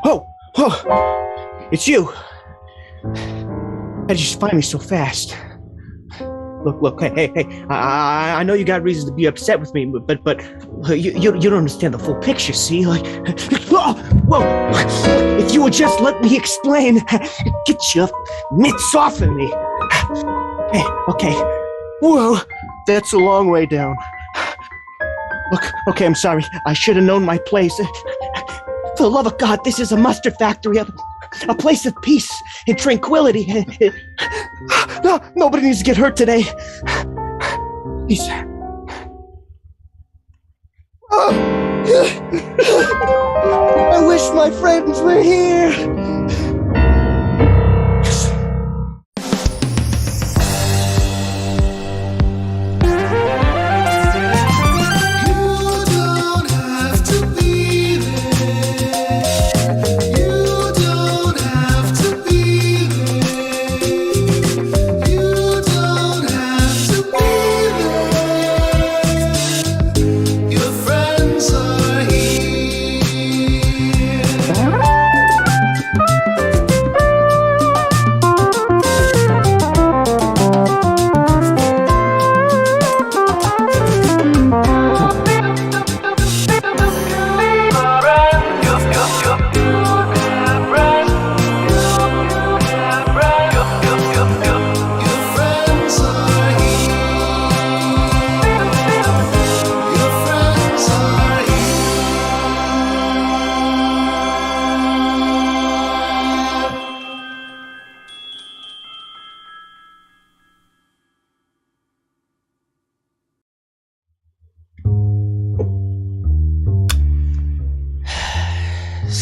Oh! Oh! It's you! How did you find me so fast? Look, hey, I know you got reasons to be upset with me, but you don't understand the full picture, see? Like, whoa! If you would just let me explain, get your mitts off of me. Hey, okay. Whoa, that's a long way down. Look, okay, I'm sorry. I should have known my place. For the love of God, this is a mustard factory, a place of peace and tranquility. No, nobody needs to get hurt today. Please. I wish my friends were here.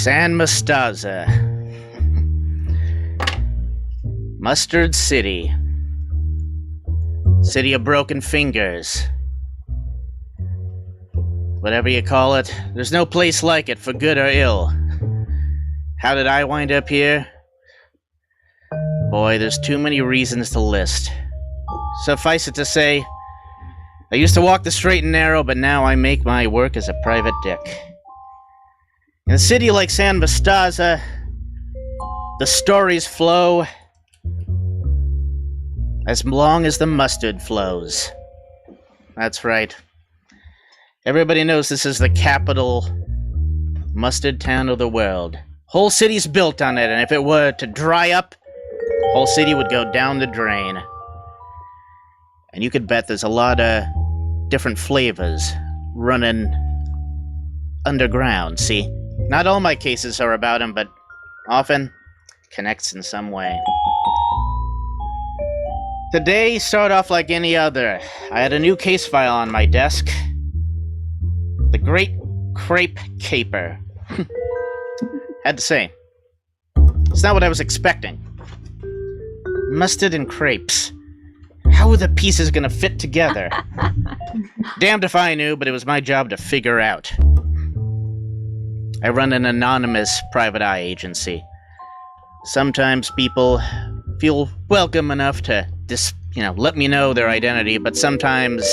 San Mostaza. Mustard City. City of broken fingers. Whatever you call it, there's no place like it for good or ill. How did I wind up here? Boy, there's too many reasons to list. Suffice it to say, I used to walk the straight and narrow, but now I make my work as a private dick. In a city like San Mostaza, the stories flow as long as the mustard flows. That's right. Everybody knows this is the capital mustard town of the world. Whole city's built on it, and if it were to dry up, whole city would go down the drain. And you could bet there's a lot of different flavors running underground, see? Not all my cases are about him, but often connects in some way. Today started off like any other. I had a new case file on my desk. The Great Crepe Caper. Had to say, it's not what I was expecting. Mustard and crepes. How are the pieces gonna fit together? Damned if I knew, but it was my job to figure out. I run an anonymous private eye agency. Sometimes people feel welcome enough to let me know their identity, but sometimes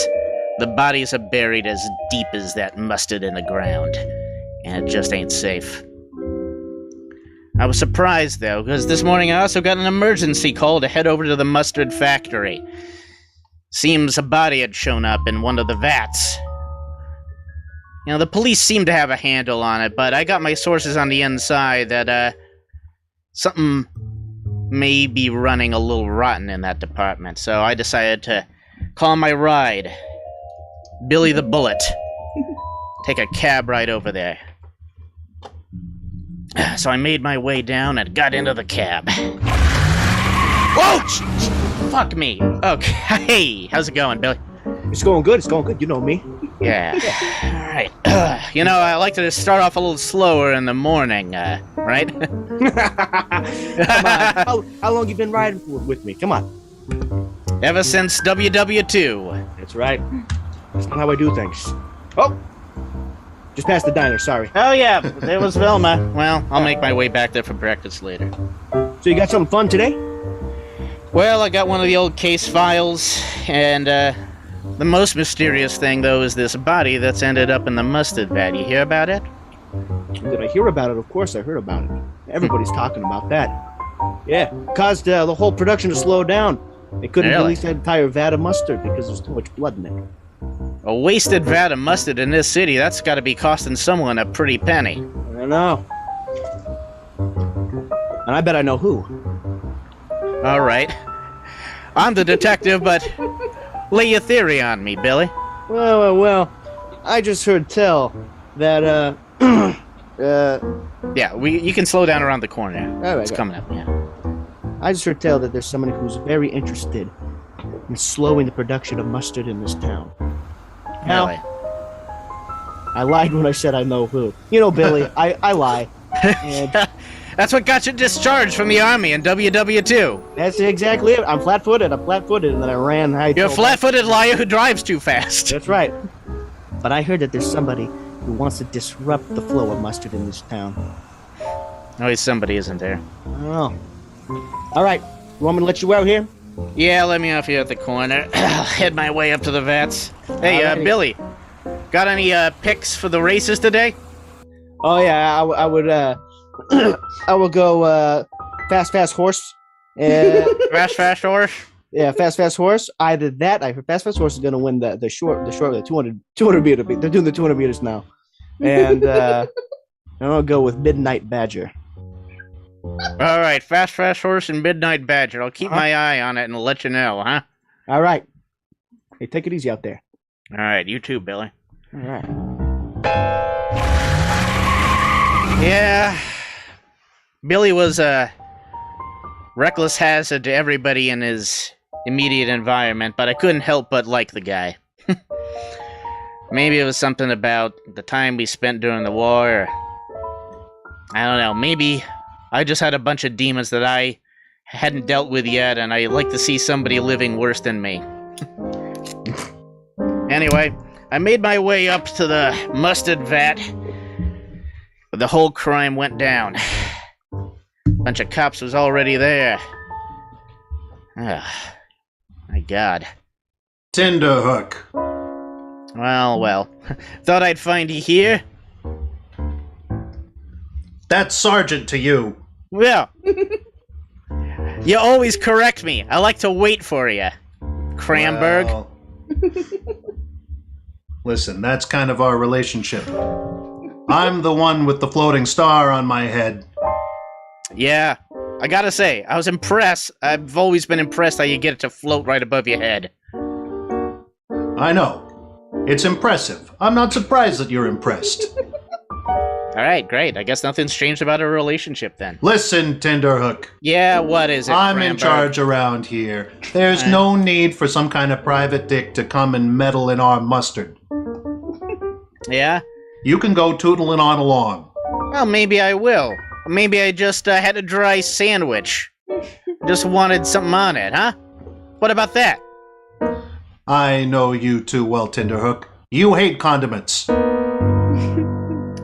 the bodies are buried as deep as that mustard in the ground, and it just ain't safe. I was surprised, though, because this morning I also got an emergency call to head over to the mustard factory. Seems a body had shown up in one of the vats. The police seem to have a handle on it, but I got my sources on the inside that, something may be running a little rotten in that department, so I decided to call my ride, Billy the Bullet. Take a cab right over there. So I made my way down and got into the cab. Whoa! Fuck me. Okay, hey, how's it going, Billy? It's going good, you know me. Yeah. Alright. I like to start off a little slower in the morning, right? Come on. How long you been riding with me? Come on. Ever since WW2. That's right. That's not how I do things. Oh! Just past the diner, sorry. Oh yeah, there was Velma. Well, I'll make my way back there for breakfast later. So you got something fun today? Well, I got one of the old case files, and, The most mysterious thing, though, is this body that's ended up in the mustard vat. You hear about it? Did I hear about it? Of course I heard about it. Everybody's talking about that. Yeah, caused the whole production to slow down. They couldn't release that entire vat of mustard because there's too much blood in it. A wasted vat of mustard in this city, that's got to be costing someone a pretty penny. I don't know. And I bet I know who. All right. I'm the detective, but lay your theory on me, Billy. Well. I just heard tell that, Yeah, you can slow down around the corner. All right, it's coming up, yeah. I just heard tell that there's someone who's very interested in slowing the production of mustard in this town. Now, Really? I lied when I said I know who. You know, Billy, I lie. And That's what got you discharged from the army in WW2. that's exactly it. I'm flat-footed, and then I ran. You're a flat-footed liar who drives too fast. That's right. But I heard that there's somebody who wants to disrupt the flow of mustard in this town. Always somebody, isn't there? I don't know. All right, you want me to let you out here? Yeah, let me off here at the corner. I'll head my way up to the vets. Hey, Alrighty. Billy, got any picks for the races today? Oh yeah, I would I will go fast horse. Fast horse? Yeah, fast horse. Either that, I heard fast horse is gonna win the short 200 meter. They're doing the 200 meters now, and I'm gonna go with Midnight Badger. All right, fast horse and Midnight Badger. I'll keep my eye on it and let you know, huh? All right. Hey, take it easy out there. All right, you too, Billy. All right. Yeah, Billy was a reckless hazard to everybody in his immediate environment, but I couldn't help but like the guy. Maybe it was something about the time we spent during the war, or I don't know, maybe I just had a bunch of demons that I hadn't dealt with yet, and I like to see somebody living worse than me. Anyway, I made my way up to the mustard vat, but the whole crime went down. Bunch of cops was already there. Ah, my God. Tenderhook. Well. Thought I'd find you here. That's Sergeant to you. Well, you always correct me. I like to wait for you, Cranberg. Well, listen, that's kind of our relationship. I'm the one with the floating star on my head. Yeah, I gotta say, I was impressed. I've always been impressed how you get it to float right above your head. I know. It's impressive. I'm not surprised that you're impressed. Alright, great. I guess nothing's changed about our relationship then. Listen, Tenderhook. Yeah, what is it, I'm in Cranberg? charge around here. There's no need for some kind of private dick to come and meddle in our mustard. Yeah? You can go tootling on along. Well, maybe I will. Maybe I just had a dry sandwich. Just wanted something on it, huh? What about that? I know you too well, Tenderhook. You hate condiments.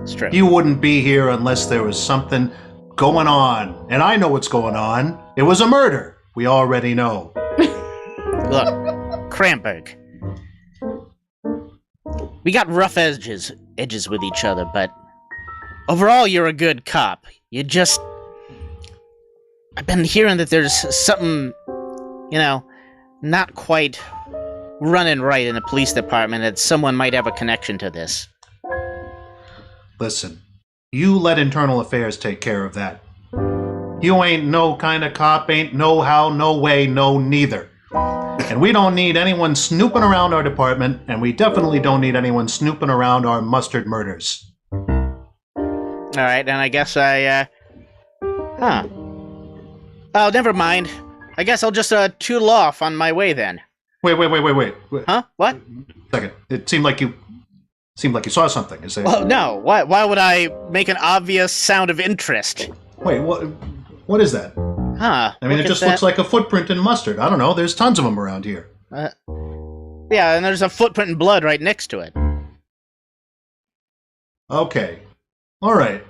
It's true. You wouldn't be here unless there was something going on. And I know what's going on. It was a murder. We already know. Look, Cranberg. We got rough edges with each other, but overall you're a good cop. You just... I've been hearing that there's something, not quite running right in the police department, that someone might have a connection to this. Listen, you let internal affairs take care of that. You ain't no kind of cop, ain't no how, no way, no neither. And we don't need anyone snooping around our department, and we definitely don't need anyone snooping around our mustard murders. Alright, and I guess Oh, never mind. I guess I'll just toodle off on my way then. Wait. Huh? What? Second. It seemed like you saw something. Is it? Well, no. Why would I make an obvious sound of interest? Wait, what is that? Huh. I mean, it just looks like a footprint in mustard. I don't know. There's tons of them around here. Yeah, and there's a footprint in blood right next to it. Okay. All right.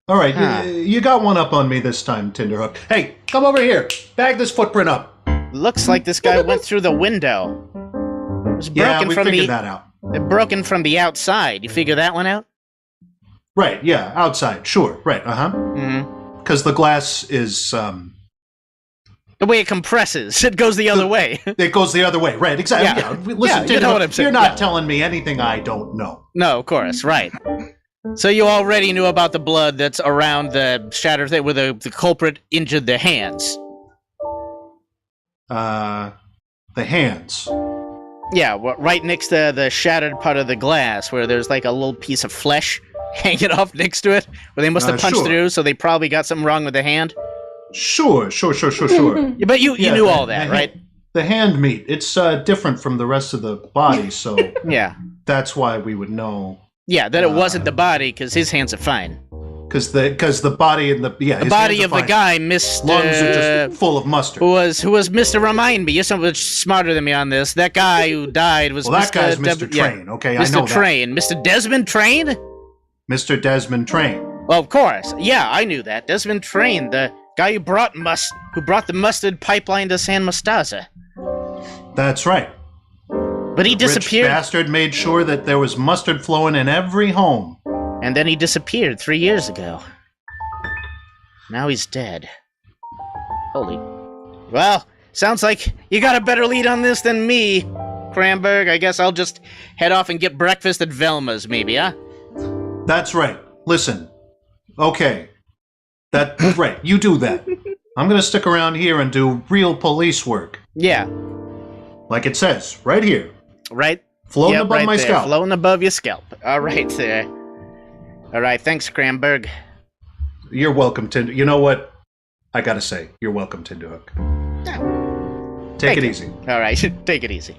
You got one up on me this time, Tenderhook. Hey, come over here. Bag this footprint up. Looks like this guy went through the window. was Yeah, broken we from figured that out. broken from the outside. You figure that one out? Right, yeah, outside, sure, right, Mm-hmm. Because the glass is, The way it compresses, it goes the other way. it goes the other way, right, exactly. Yeah. Yeah. Listen, You know what I'm saying. You're not telling me anything I don't know. No, of course, right. So you already knew about the blood that's around the shattered thing where the culprit injured their hands. The hands. Yeah, right next to the shattered part of the glass where there's like a little piece of flesh hanging off next to it where they must have punched sure. through, so they probably got something wrong with the hand. Sure. But you knew all that, right? The hand meat, it's different from the rest of the body, so Yeah. that's why we would know. Yeah, that it wasn't the body, because his hands are fine. Because the body and the The body of the guy, Mr. lungs are just full of mustard. Who was Mr. Remind me? You're so much smarter than me on this. That guy who died was Well, Mr. that guy's Mr. Train, okay? I know Mr. Train. Mr. Desmond Train? that. Mr. Desmond Train. Well, of course. Yeah, I knew that. Desmond Train, the guy who brought the mustard pipeline to San Mostaza. That's right. But he disappeared. Rich bastard made sure that there was mustard flowing in every home. And then he disappeared 3 years ago. Now he's dead. Holy. Well, sounds like you got a better lead on this than me, Cranberg. I guess I'll just head off and get breakfast at Velma's, maybe, huh? That's right. Listen. Okay. That's right. You do that. I'm gonna stick around here and do real police work. Yeah. Like it says, right here. Right? Floating above right my there, scalp. Floating above your scalp. All right, there. All right, thanks, Cranberg. You're welcome, Tinder. You know what? I gotta say, you're welcome, Tinderhook. Take it easy. All right, take it easy.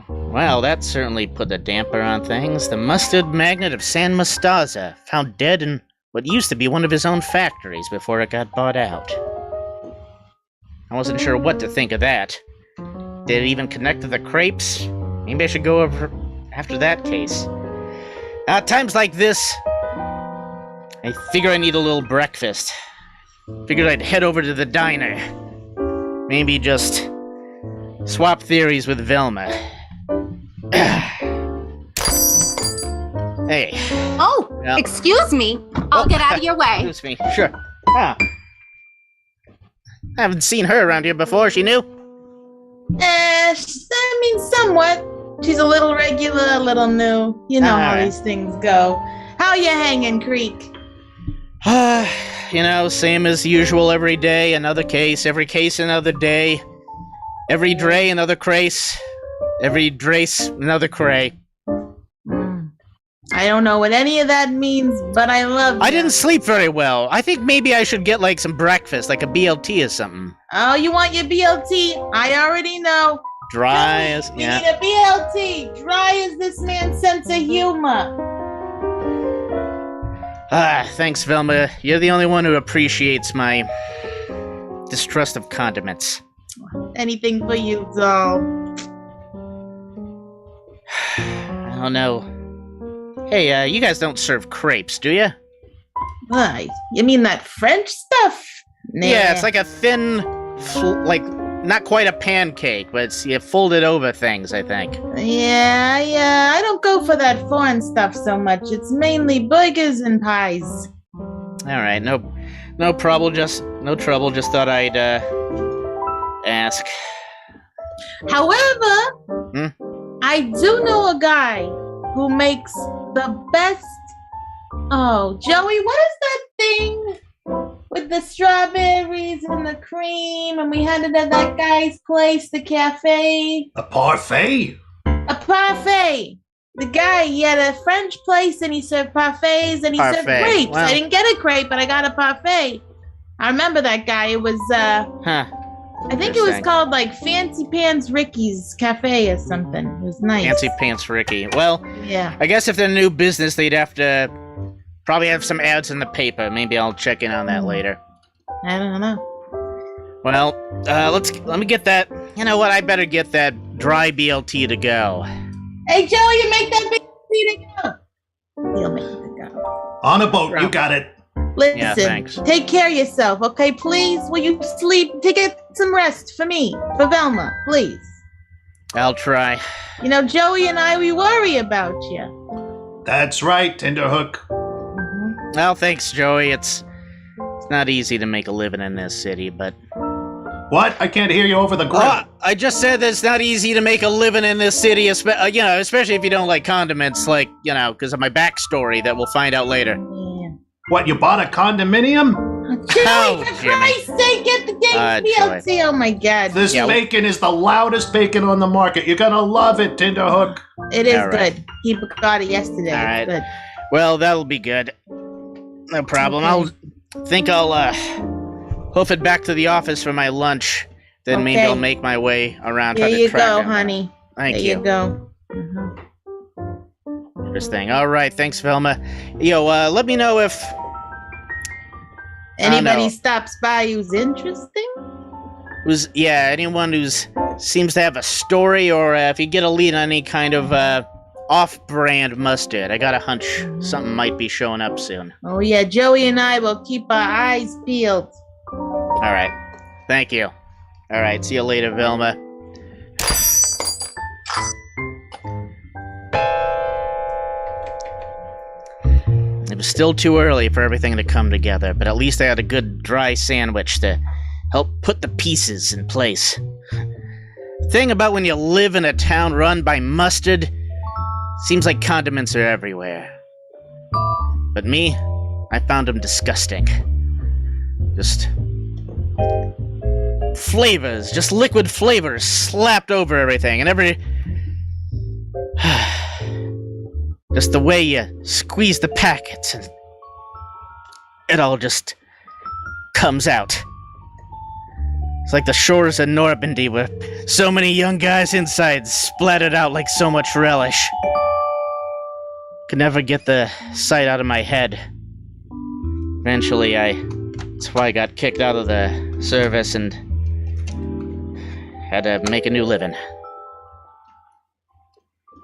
Well, that certainly put a damper on things. The mustard magnate of San Mostaza, found dead in what used to be one of his own factories before it got bought out. I wasn't sure what to think of that. Did it even connect to the crepes? Maybe I should go over after that case. Times like this, I figure I need a little breakfast. Figured I'd head over to the diner. Maybe just swap theories with Velma. Hey. Oh, Yeah. excuse me. I'll get out of your way. Excuse me. Sure. Ah. I haven't seen her around here before. She new? Somewhat. She's a little regular, a little new. You know how Alright. these things go. How you hanging, Creek? Same as usual every day. Another case. Every case, another day. Every dray, another crace. Every drace, another cray. I don't know what any of that means, but I love you. I didn't sleep very well. I think maybe I should get some breakfast, like a BLT or something. Oh, you want your BLT? I already know. Dry as We need a BLT. Dry as this man's sense of humor. Thanks, Velma. You're the only one who appreciates my distrust of condiments. Anything for you, doll. I don't know. Hey, you guys don't serve crepes, do you? Why? You mean that French stuff? Nah. Yeah, it's like a thin, not quite a pancake, but it's folded over things, I think. Yeah, I don't go for that foreign stuff so much. It's mainly burgers and pies. All right, no trouble. Just thought I'd ask. However, I do know a guy who makes the best. Oh, Joey, what is that thing with the strawberries and the cream? And we had it at that guy's place, the cafe. A parfait? A parfait. The guy, he had a French place and he served parfaits and he served Parfait. crepes. Wow. I didn't get a crepe, but I got a parfait. I remember that guy. It was, Huh. I think it was Interesting. called like Fancy Pants Ricky's Cafe or something. It was nice. Fancy pants, Ricky. Well, Yeah. I guess if they're a new business, they'd have to probably have some ads in the paper. Maybe I'll check in on that later. I don't know. Well, let me get that. You know what? I better get that dry BLT to go. Hey, Joey, you make that big to go. He'll make it to go. On a boat, you got it. Listen, Yeah, thanks. take care of yourself, okay? Please, will you sleep? Get some rest for me, for Velma, please. I'll try. You know, Joey and I, we worry about you. That's right, Tinderhook. Well, thanks, Joey. It's not easy to make a living in this city, but... What? I can't hear you over the grill. Oh, I just said that it's not easy to make a living in this city, especially if you don't like condiments, because of my backstory that we'll find out later. Yeah. What, you bought a condominium? Joey, Oh, for Jimmy. Christ's sake, get the game's DLC. Oh my God. This bacon is the loudest bacon on the market. You're gonna love it, Tinderhook. It is All right. good. He got it yesterday. All right. It's good. Well, that'll be good. No problem. Okay. I'll hoof it back to the office for my lunch. Then maybe Okay. I'll make my way around. There try to you track go, him. honey. Thank there you. you go. Mhm. Interesting. All right. Thanks, Velma. Yo, let me know if Anybody know. stops by who's interesting? anyone who's seems to have a story, or if you get a lead on any kind of off-brand mustard. I got a hunch something might be showing up soon. Oh yeah, Joey and I will keep our eyes peeled. All right. Thank you. All right. See you later, Velma. It was still too early for everything to come together, but at least I had a good dry sandwich to help put the pieces in place. The thing about when you live in a town run by mustard, seems like condiments are everywhere. But me, I found them disgusting. Just flavors, just liquid flavors slapped over everything, and just the way you squeeze the packets, and it all just comes out. It's like the shores of Normandy with so many young guys inside splattered out like so much relish. Could never get the sight out of my head. Eventually, that's why I got kicked out of the service and had to make a new living.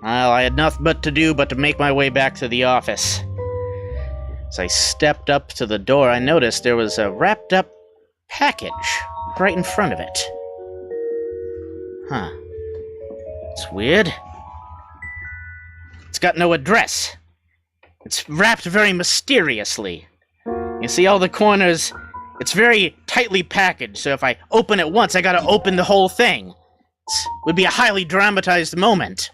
Well, I had nothing but to make my way back to the office. As I stepped up to the door, I noticed there was a wrapped up package right in front of it. Huh. It's weird. It's got no address. It's wrapped very mysteriously. You see all the corners? It's very tightly packaged, so if I open it once, I gotta open the whole thing. It would be a highly dramatized moment.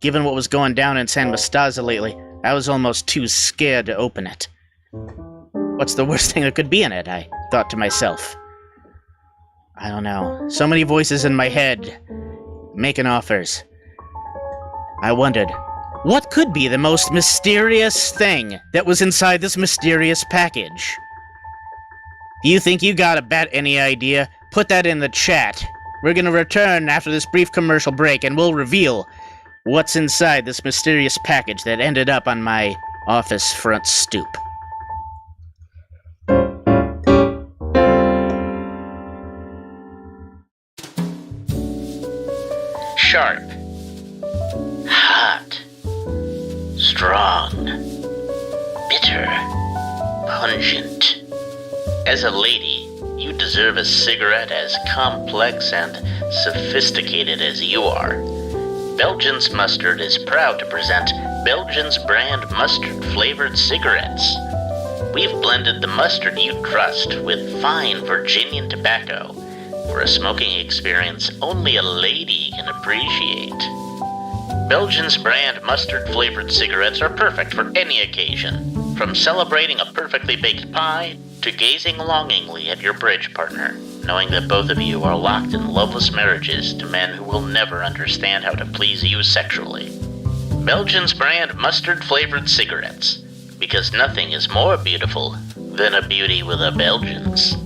Given what was going down in San Mostaza lately, I was almost too scared to open it. What's the worst thing that could be in it, I thought to myself. I don't know. So many voices in my head, making offers. I wondered, what could be the most mysterious thing that was inside this mysterious package? Do you think you got any idea? Put that in the chat. We're gonna return after this brief commercial break, and we'll reveal what's inside this mysterious package that ended up on my office front stoop. Sharp. Hot. Strong. Bitter. Pungent. As a lady, you deserve a cigarette as complex and sophisticated as you are. Belgian's Mustard is proud to present Belgian's brand mustard-flavored cigarettes. We've blended the mustard you trust with fine Virginian tobacco for a smoking experience only a lady can appreciate. Belgian's brand mustard-flavored cigarettes are perfect for any occasion, from celebrating a perfectly baked pie to gazing longingly at your bridge partner, knowing that both of you are locked in loveless marriages to men who will never understand how to please you sexually. Belgian's brand mustard-flavored cigarettes, because nothing is more beautiful than a beauty with a Belgians.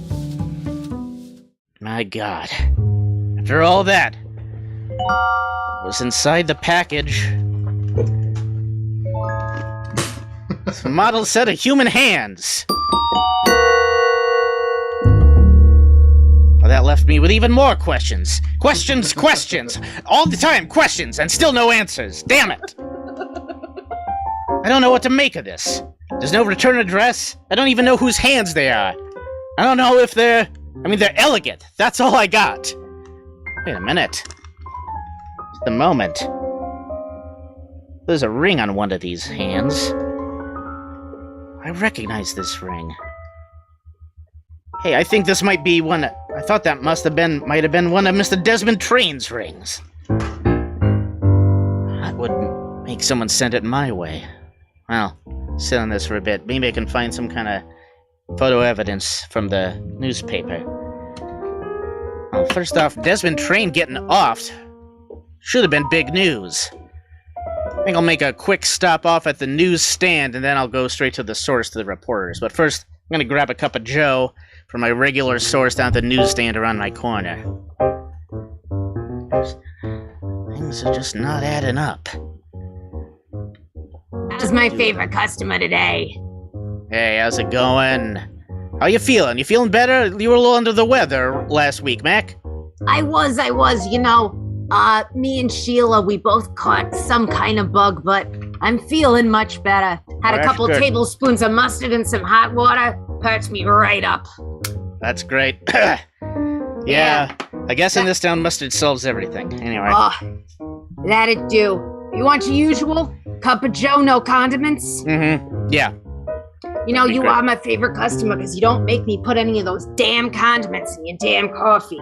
My God. After all that, what was inside the package? A model set of human hands. Well, that left me with even more questions. Questions. All the time, questions, and still no answers. Damn it. I don't know what to make of this. There's no return address. I don't even know whose hands they are. I don't know if they're elegant. That's all I got. Wait a minute. Just a moment. There's a ring on one of these hands. I recognize this ring. Hey, I think this might be one. I thought that might have been one of Mr. Desmond Train's rings. That would make someone send it my way. Well, sit on this for a bit. Maybe I can find some kind of photo evidence from the newspaper. Well, first off, Desmond Train getting offed should have been big news. I think I'll make a quick stop off at the newsstand, and then I'll go straight to the source, to the reporters. But first, I'm gonna grab a cup of joe from my regular source down at the newsstand around my corner. Things are just not adding up. How's my favorite customer today? Hey, how's it going? How you feeling? You feeling better? You were a little under the weather last week, Mac. I was, me and Sheila, we both caught some kind of bug, but I'm feeling much better. Had a That's couple good. tablespoons of mustard and some hot water. Perks me right up. That's great. Yeah, I guess in this town, mustard solves everything. Anyway. Oh, that'd do. You want your usual? Cup of joe, no condiments? Mm-hmm. Yeah. You know, That'd be you great. are my favorite customer because you don't make me put any of those damn condiments in your damn coffee.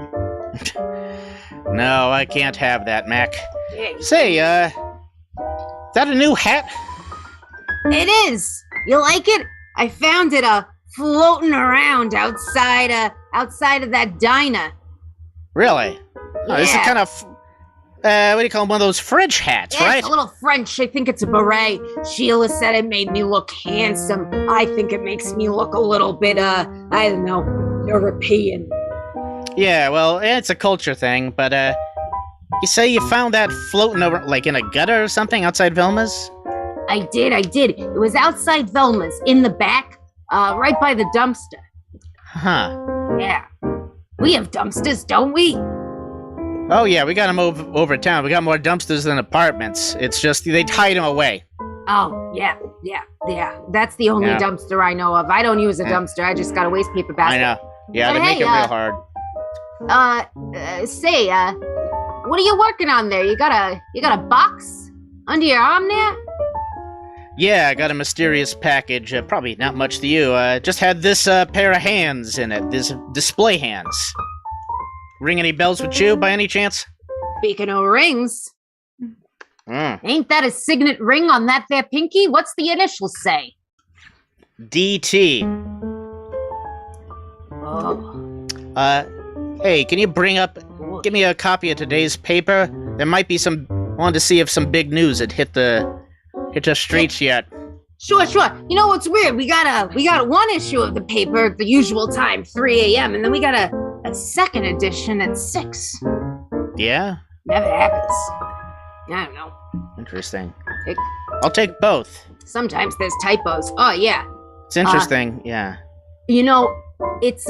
No, I can't have that, Mac. Yeah, Say, is that a new hat? it is. You like it? I found it floating around outside of that diner. Really? Oh, this is Yeah. kind of, what do you call them? One of those French hats, Yeah, right? it's a little French. I think it's a beret. Sheila said it made me look handsome. I think it makes me look a little bit, I don't know, European. Yeah, well, it's a culture thing, but, you say you found that floating over, like, in a gutter or something outside Velma's? I did. It was outside Velma's, in the back, right by the dumpster. Huh. Yeah. We have dumpsters, don't we? Oh, yeah, we got them over town. We got more dumpsters than apartments. It's just, they hide them away. Oh, yeah. That's the only Yeah. dumpster I know of. I don't use a Yeah. dumpster. I just got a waste paper I basket. know. Yeah, they Hey, make it real hard. Say, what are you working on there? You got a box under your arm there? Yeah, I got a mysterious package. Probably not much to you. Just had this pair of hands in it. This display hands. Ring any bells with you by any chance? Speaking of rings, Mm. ain't that a signet ring on that there pinky? What's the initials say? DT. Oh, Hey, can you give me a copy of today's paper? There might be wanted to see if some big news had hit the streets yet. Sure. You know what's weird? We got one issue of the paper at the usual time, 3 a.m., and then we got a second edition at 6. Yeah? Never happens. I don't know. Interesting. It- I'll take both. Sometimes there's typos. Oh yeah. It's interesting, yeah. You know, it's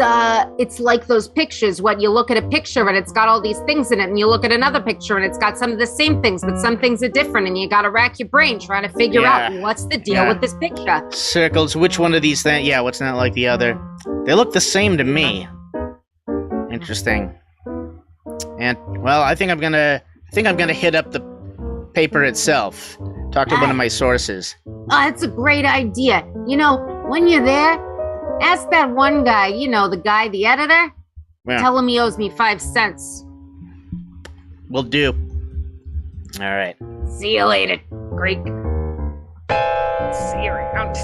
like those pictures when you look at a picture and it's got all these things in it, and you look at another picture and it's got some of the same things, but some things are different, and you gotta rack your brain trying to figure out what's the deal Yeah. with this picture. Circles, which one of these things? Yeah, what's not like the other? They look the same to me. Interesting. And well, I think I'm gonna hit up the paper itself. Talk to one of my sources. Oh, that's a great idea. You know, when you're there, ask that one guy, you know, the editor, Yeah, tell him he owes me 5 cents. will do. All right. See you later, Greek. See you around.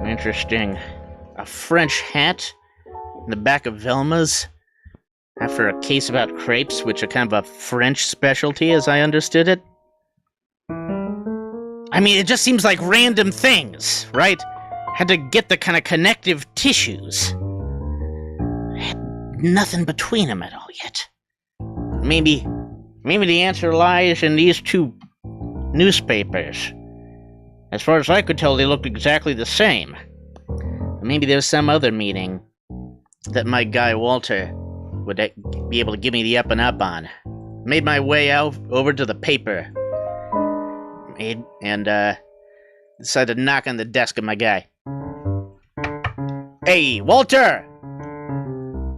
Interesting. A French hat in the back of Velma's after a case about crepes, which are kind of a French specialty, as I understood it. I mean, it just seems like random things, right? Had to get the kind of connective tissues. Had nothing between them at all yet. Maybe the answer lies in these two newspapers. As far as I could tell, they looked exactly the same. Maybe there's some other meeting that my guy Walter would be able to give me the up and up on. Made my way out over to the paper. Decided to knock on the desk of my guy. Hey, Walter!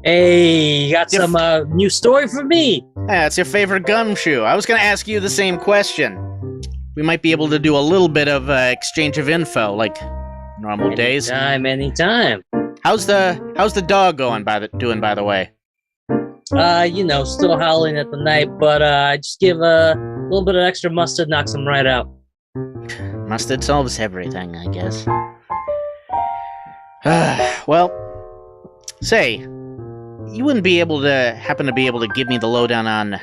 Hey, you got some new story for me? Yeah, it's your favorite gumshoe. I was going to ask you the same question. We might be able to do a little bit of exchange of info, like normal days. Anytime. How's the dog doing by the way? Still howling at the night, but just give a little bit of extra mustard, knocks him right out. Mustard solves everything, I guess. Well, say, you wouldn't happen to be able to give me the lowdown on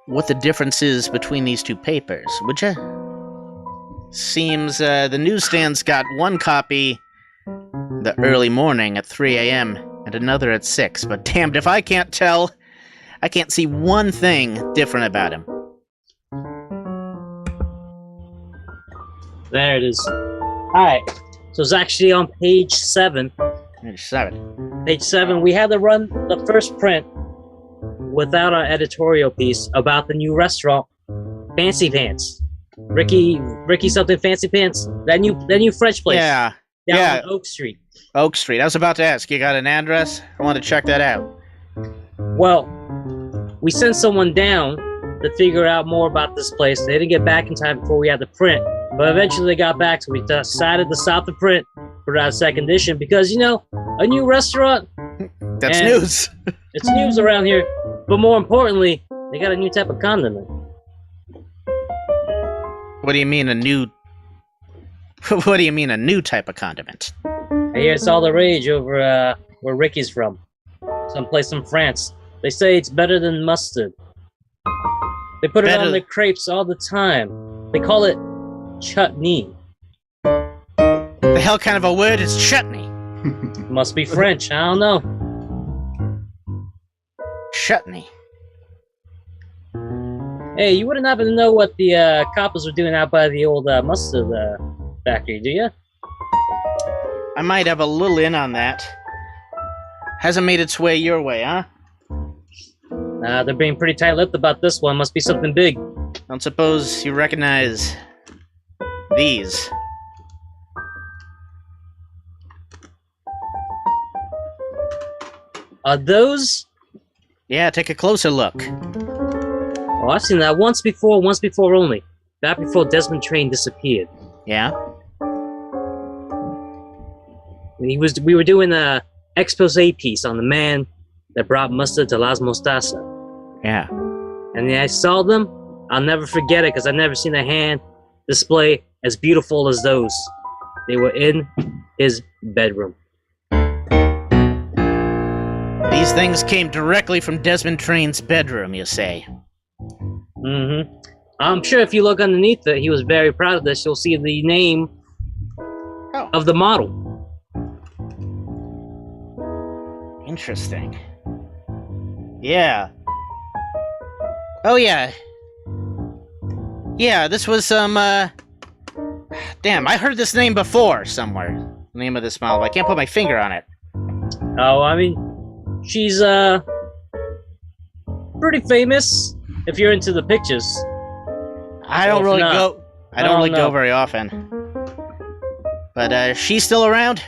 what the difference is between these two papers, would you? Seems the newsstand's got one copy the early morning at 3 a.m. and another at 6, but damned if I can't tell. I can't see one thing different about him. There it is. Alright, so it's actually on page 7. Page 7. Page 7, we had to run the first print without our editorial piece about the new restaurant, Fancy Pants. Ricky something Fancy Pants? That new French place. Yeah. Down on Oak Street. Oak Street. I was about to ask, you got an address? I want to check that out. Well, we sent someone down to figure out more about this place. They didn't get back in time before we had the print, but eventually they got back, so we decided to stop the print for our second edition because, a new restaurant. That's news. It's news around here, but more importantly, they got a new type of condiment. What do you mean a new... What do you mean a new type of condiment? I hear it's all the rage over where Ricky's from. Someplace in France. They say it's better than mustard. They put it on their crepes all the time. They call it chutney. The hell kind of a word is chutney? Must be French, I don't know. Chutney. Hey, you wouldn't happen to know what the coppers were doing out by the old mustard factory, do you? I might have a little in on that. Hasn't made its way your way, huh? They're being pretty tight-lipped about this one. Must be something big. Don't suppose you recognize these? Are those? Yeah, take a closer look. Oh, I've seen that once before only. Back before Desmond Train disappeared. Yeah? We were doing a expose piece on the man that brought mustard to Las Mostasa. Yeah. And then I saw them. I'll never forget it because I've never seen a hand display as beautiful as those. They were in his bedroom. These things came directly from Desmond Train's bedroom, you say? Mm-hmm. I'm sure if you look underneath it, he was very proud of this. You'll see the name of the model. Interesting. Yeah. Oh, yeah. Yeah, this was some, Damn, I heard this name before somewhere. The name of this model. I can't put my finger on it. Oh, I mean, she's, pretty famous if you're into the pictures. I don't really go very often. But, she's still around?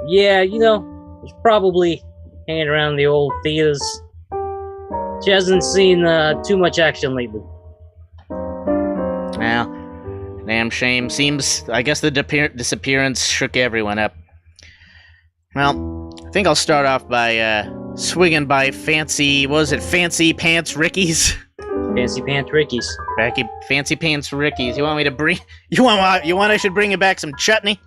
Yeah, she's probably hanging around the old theaters. She hasn't seen too much action lately. Well, damn shame. Seems, I guess the disappearance shook everyone up. Well, I think I'll start off by swinging by Fancy Pants Ricky's? Fancy Pants Ricky's. Fancy Pants Ricky's. You want me to bring... You want I should bring you back some chutney?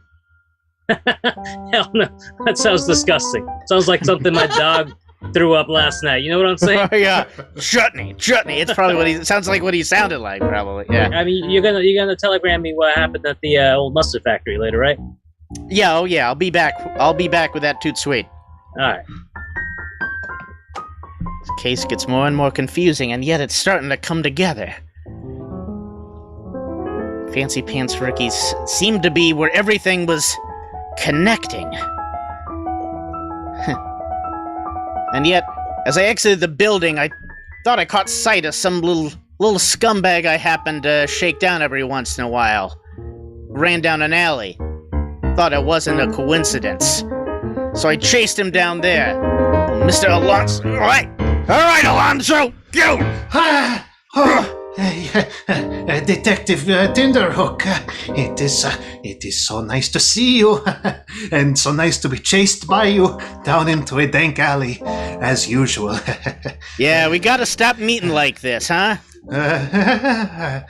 Hell no, that sounds disgusting. Sounds like something my dog threw up last night. You know what I'm saying? Oh yeah, chutney. It's probably it sounds like what he sounded like. Probably, yeah. I mean, you're gonna telegram me what happened at the old mustard factory later, right? Yeah. Oh yeah. I'll be back. I'll be back with that toot sweet. All right. This case gets more and more confusing, and yet it's starting to come together. Fancy Pants Ricky's seemed to be where everything was connecting. And yet, as I exited the building, I thought I caught sight of some little scumbag I happened to shake down every once in a while. Ran down an alley. Thought it wasn't a coincidence. So I chased him down there. Mr. Alonso. All right, Alonso, go. Detective Tinderhook, it is so nice to see you, and so nice to be chased by you down into a dank alley, as usual. Yeah, we gotta stop meeting like this, huh? Well,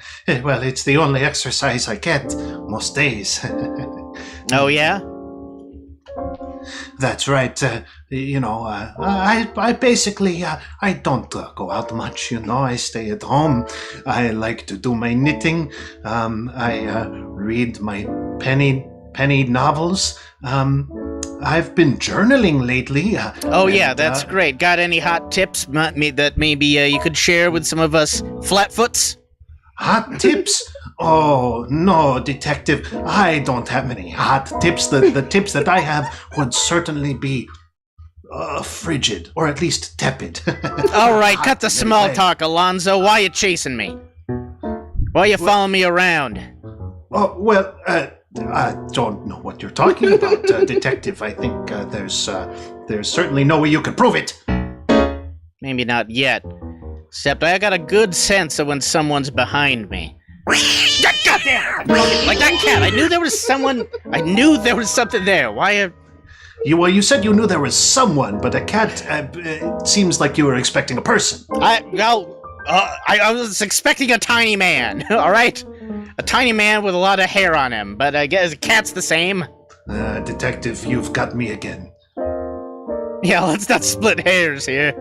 it's the only exercise I get most days. Oh, yeah? That's right. I basically, I don't go out much, I stay at home. I like to do my knitting. I read my penny novels. I've been journaling lately. That's great. Got any hot tips that maybe you could share with some of us flatfoots? Hot tips? Oh, no, Detective. I don't have any hot tips. The tips that I have would certainly be frigid, or at least tepid. All right, cut the small talk, Alonzo. Why you chasing me? Why you following me around? Oh, well, I don't know what you're talking about, Detective. I think there's certainly no way you can prove it. Maybe not yet. Except I got a good sense of when someone's behind me. Goddamn! Like that cat. I knew there was someone. I knew there was something there. Why? You said you knew there was someone, but a cat. It seems like you were expecting a person. I was expecting a tiny man. All right, a tiny man with a lot of hair on him. But I guess a cat's the same. Detective, you've got me again. Yeah, let's not split hairs here.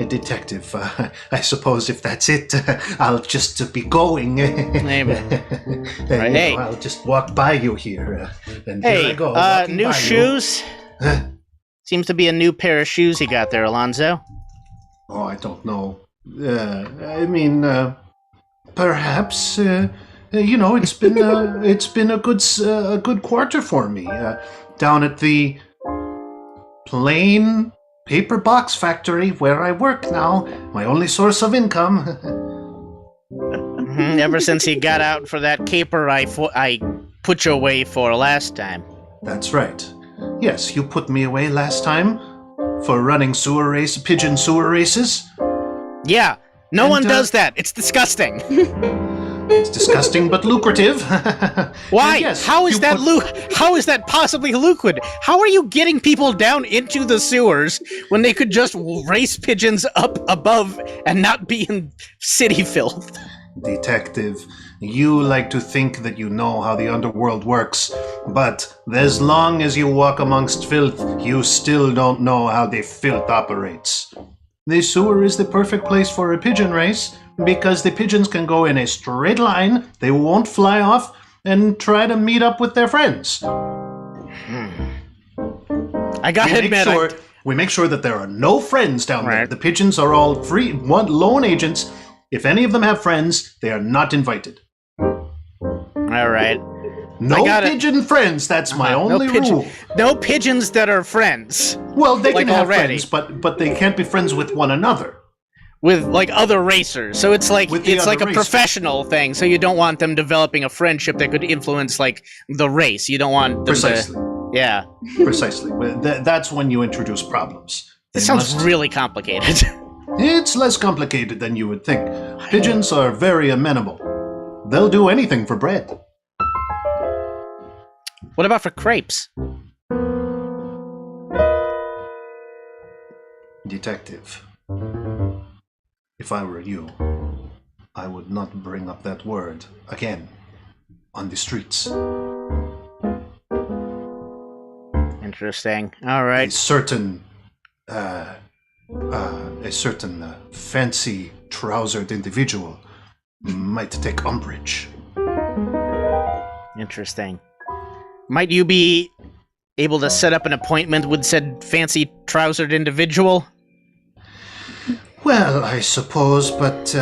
Detective, I suppose if that's it, I'll just be going. Hey. I'll just walk by you here. And Hey, here I go, new shoes? Seems to be a new pair of shoes you got there, Alonzo. Oh, I don't know. Perhaps. It's been a good quarter for me. Down at the Plain Paper Box Factory, where I work now, my only source of income. Ever since you got out for that caper I put you away for last time. That's right. Yes, you put me away last time for running pigeon sewer races. Yeah, no one does that. It's disgusting. It's disgusting but lucrative. Why? Yes, how is that possibly lucrative? How are you getting people down into the sewers when they could just race pigeons up above and not be in city filth? Detective, you like to think that you know how the underworld works, but as long as you walk amongst filth, you still don't know how the filth operates. The sewer is the perfect place for a pigeon race, because the pigeons can go in a straight line, they won't fly off, and try to meet up with their friends. I gotta admit, we make sure that there are no friends down there. Right. The pigeons are all free, lone agents. If any of them have friends, they are not invited. All right. No pigeon friends, that's my only rule. No pigeons that are friends. Well, they can have already. friends, but they can't be friends with one another. With like other racers, so it's like a professional thing. So you don't want them developing a friendship that could influence like the race. You don't want them yeah. Precisely. That's when you introduce problems. This sounds really complicated. It's less complicated than you would think. Pigeons are very amenable. They'll do anything for bread. What about for crepes? Detective. If I were you, I would not bring up that word again on the streets. Interesting. All right. A certain fancy trousered individual might take umbrage. Interesting. Might you be able to set up an appointment with said fancy trousered individual? Well, I suppose, but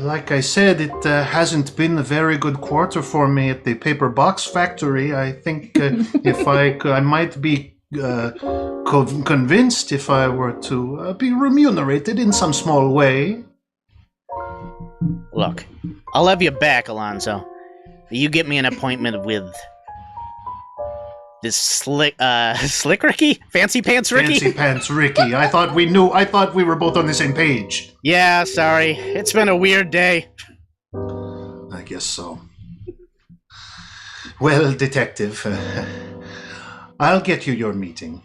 like I said, it hasn't been a very good quarter for me at the paper box factory. I think if I might be convinced if I were to be remunerated in some small way. Look, I'll have you back, Alonzo. You get me an appointment with slick Ricky? Fancy Pants Ricky? Fancy Pants Ricky. I thought we were both on the same page. Yeah, sorry. It's been a weird day. I guess so. Well, Detective, I'll get you your meeting.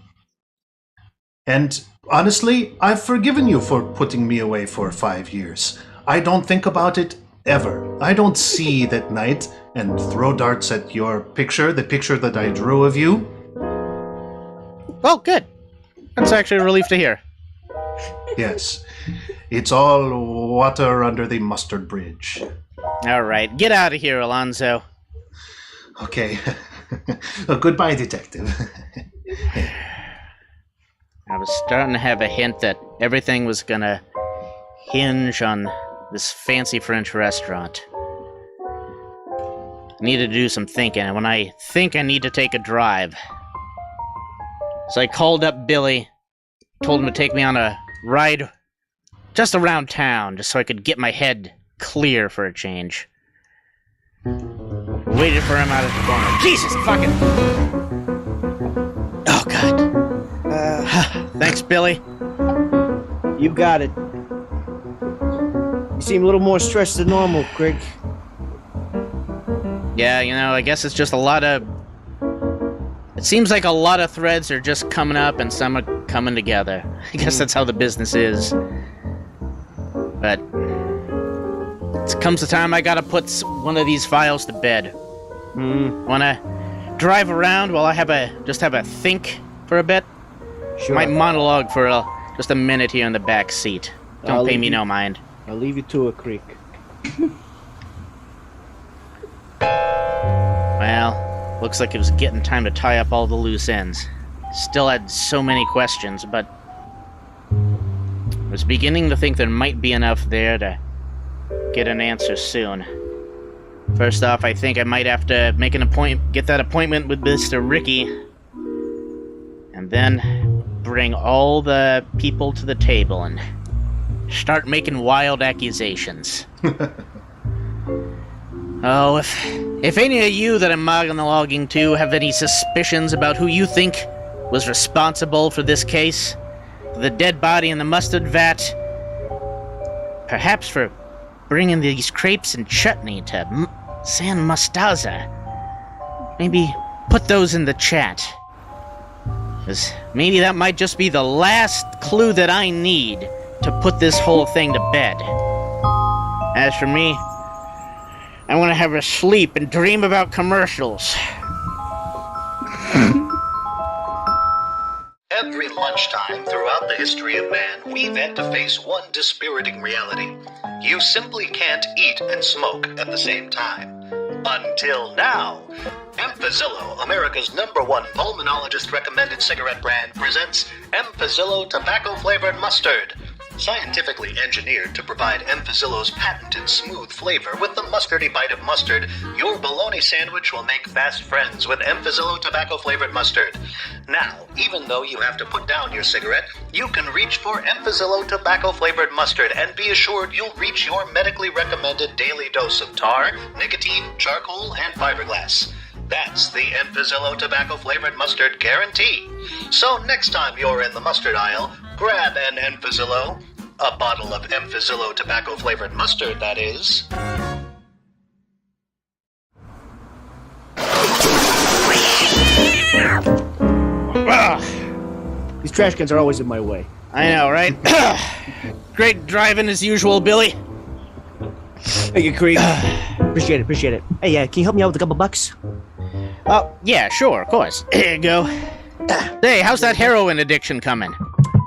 And honestly, I've forgiven you for putting me away for 5 years. I don't think about it ever. I don't see it at night and throw darts at your picture, the picture that I drew of you. Well, good. That's actually a relief to hear. Yes, it's all water under the mustard bridge. All right, get out of here, Alonzo. Okay. Well, goodbye, Detective. I was starting to have a hint that everything was gonna hinge on this fancy French restaurant. I needed to do some thinking, and when I think I need to take a drive. So I called up Billy, told him to take me on a ride just around town, just so I could get my head clear for a change. Waited for him out of the corner. Jesus fucking... Oh, God. Thanks, Billy. You got it. You seem a little more stressed than normal, Craig. Yeah, I guess it's just a lot of... It seems like a lot of threads are just coming up and some are coming together. I guess that's how the business is. But... It comes the time I gotta put one of these files to bed. Wanna drive around while I have a think for a bit? Sure. Might monologue for just a minute here in the back seat. Don't pay me no mind. I'll leave you to it, Creek. Well, looks like it was getting time to tie up all the loose ends. Still had so many questions, but I was beginning to think there might be enough there to get an answer soon. First off, I think I might have to get that appointment with Mr. Ricky, and then bring all the people to the table and start making wild accusations. Oh, if any of you that I'm monologuing to have any suspicions about who you think was responsible for this case, the dead body in the mustard vat, perhaps for bringing these crepes and chutney to San Mostaza, maybe put those in the chat. 'Cause maybe that might just be the last clue that I need to put this whole thing to bed. As for me, I want to have a sleep and dream about commercials. Every lunchtime throughout the history of man, we've had to face one dispiriting reality. You simply can't eat and smoke at the same time. Until now. Emphazillo, America's #1 pulmonologist-recommended cigarette brand, presents Emphazillo tobacco-flavored mustard. Scientifically engineered to provide Emphazillo's patented smooth flavor with the mustardy bite of mustard, your bologna sandwich will make fast friends with Emphazillo tobacco-flavored mustard. Now, even though you have to put down your cigarette, you can reach for Emphazillo tobacco-flavored mustard and be assured you'll reach your medically recommended daily dose of tar, nicotine, charcoal, and fiberglass. That's the Emphazillo tobacco-flavored mustard guarantee. So next time you're in the mustard aisle, grab an Emphazillo. A bottle of Emphazillo tobacco-flavored mustard, that is. These trash cans are always in my way. I know, right? Great driving as usual, Billy. Thank you, Creek. Appreciate it. Hey, can you help me out with a couple bucks? Oh, yeah, sure, of course. Here you go. Hey, how's that heroin addiction coming?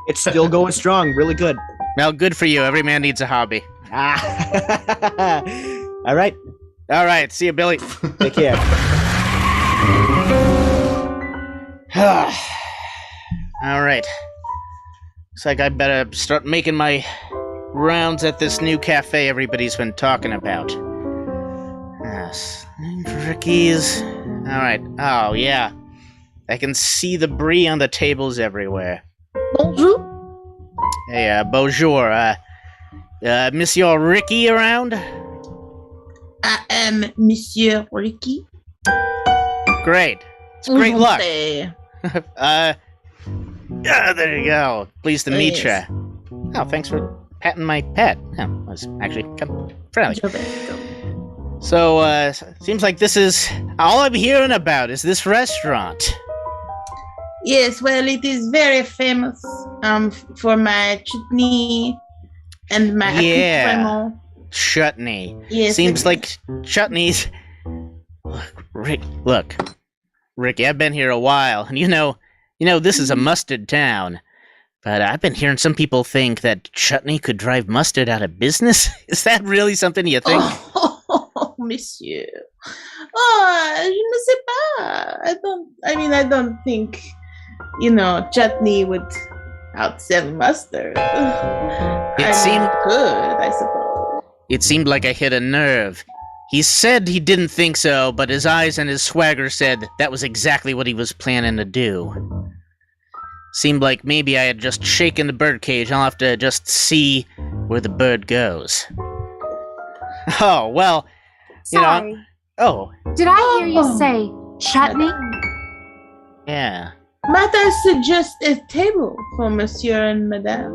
It's still going strong, really good. Well, good for you. Every man needs a hobby. All right. All right, see you, Billy. Take care. All right. Looks like I better start making my rounds at this new cafe everybody's been talking about. Yes, Ricky's. All right. Oh, yeah. I can see the brie on the tables everywhere. Bonjour. Hey, bonjour. Monsieur Ricky around? I am Monsieur Ricky. Great. It's great luck. Enchanté. Yeah, there you go. Pleased to meet Yes. you. Oh, thanks for patting my pet. Oh, that was actually kind of friendly. Gilberto. So, seems like this is all I'm hearing about is this restaurant. Yes, well, it is very famous for my chutney and my Yeah. accoutrement. Chutney. Yes, Seems it- like chutneys. Look, Ricky, I've been here a while, and you know, this is a mustard town. But I've been hearing some people think that chutney could drive mustard out of business. Is that really something you think? Oh, monsieur. Oh, je ne sais pas. I don't think, chutney would outsell mustard. It seemed- good, I suppose. It seemed like I hit a nerve. He said he didn't think so, but his eyes and his swagger said that was exactly what he was planning to do. Seemed like maybe I had just shaken the birdcage. I'll have to just see where the bird goes. Oh, well, Sorry. oh, Did I hear you say chutney? yeah. Might I suggest a table for monsieur and madame?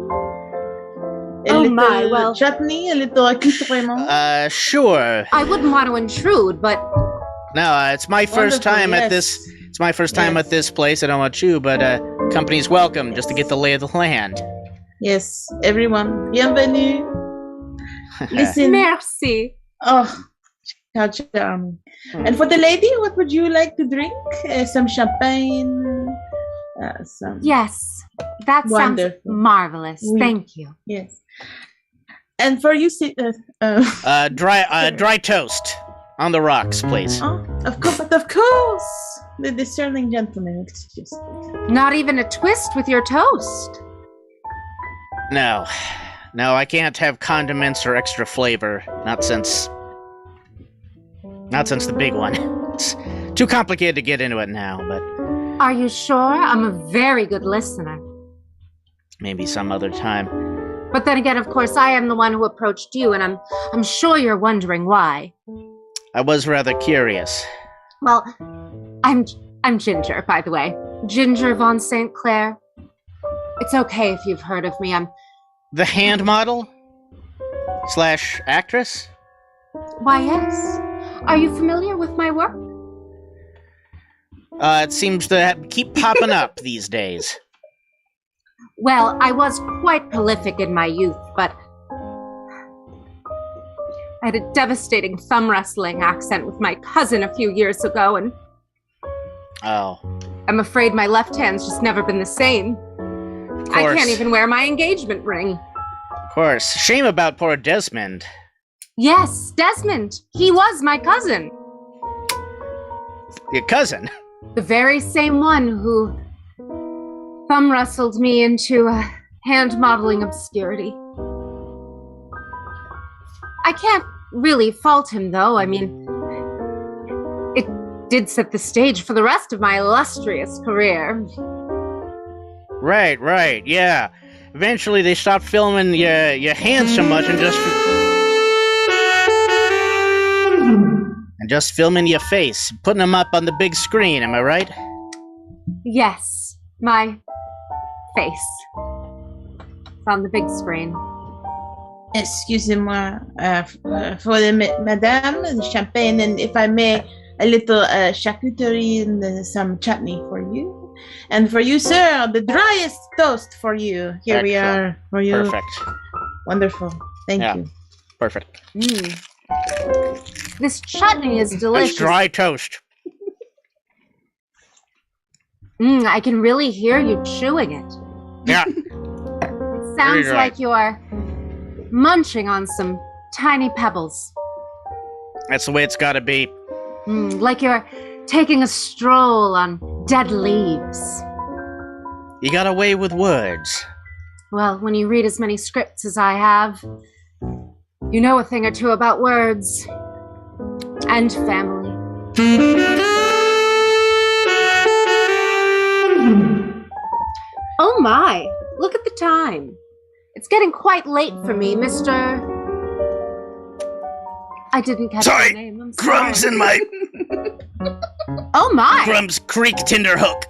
A Oh little my, well- chutney, a little accoutrement. Sure. I wouldn't want to intrude, but No, it's my first Wonderful, time at yes. this. It's my first time Yes. at this place. I don't want you, but company's welcome just to get the lay of the land. Yes, everyone, bienvenue. Listen. merci. Oh, how charming. And for the lady, what would you like to drink? Some champagne? Some. Yes, that sounds Wonderful. marvelous. Oui. Thank you. Yes. And for you, Dry toast on the rocks, please. oh, of course, but of course, the discerning gentleman. Excuse me. Not even a twist with your toast. No, I can't have condiments or extra flavor. Not since the big one. It's too complicated to get into it now, but Are you sure? I'm a very good listener. maybe some other time. But then again, of course, I am the one who approached you, and I'm sure you're wondering why. I was rather curious. Well, I'm Ginger, by the way. Ginger von St. Clair. It's okay if you've heard of me. I'm The hand model? / actress? Why, yes. Are you familiar with my work? It seems to keep popping up these days. Well, I was quite prolific in my youth, but I had a devastating thumb wrestling accident with my cousin a few years ago, and Oh, I'm afraid my left hand's just never been the same. of I course. can't even wear my engagement ring. Of course. Shame about poor Desmond. Yes, Desmond. He was my cousin. Your cousin? The very same one who thumb wrestled me into hand modeling obscurity. I can't really fault him, though. I mean, it did set the stage for the rest of my illustrious career. Right, yeah. Eventually they stopped filming your hands so much and just filming your face, putting them up on the big screen, am I right? Yes, my face. It's on the big screen. Excusez-moi, for the madame, the champagne, and if I may, a little charcuterie and some chutney for you. And for you, sir, the driest toast for you. Here we Excellent. are for you. Perfect. Wonderful. Thank Yeah. you. Perfect. This chutney is That's delicious. dry toast. I can really hear you chewing it. Yeah. It sounds dry. like you're munching on some tiny pebbles. That's the way it's gotta be. Like you're taking a stroll on dead leaves. You got a way with words. Well, when you read as many scripts as I have, you know a thing or two about words and family. Oh my, look at the time. It's getting quite late for me, Mr. I didn't catch Sorry, your name. I'm Crumbs sorry. in my Oh my! Crumbs Creek Tinderhook.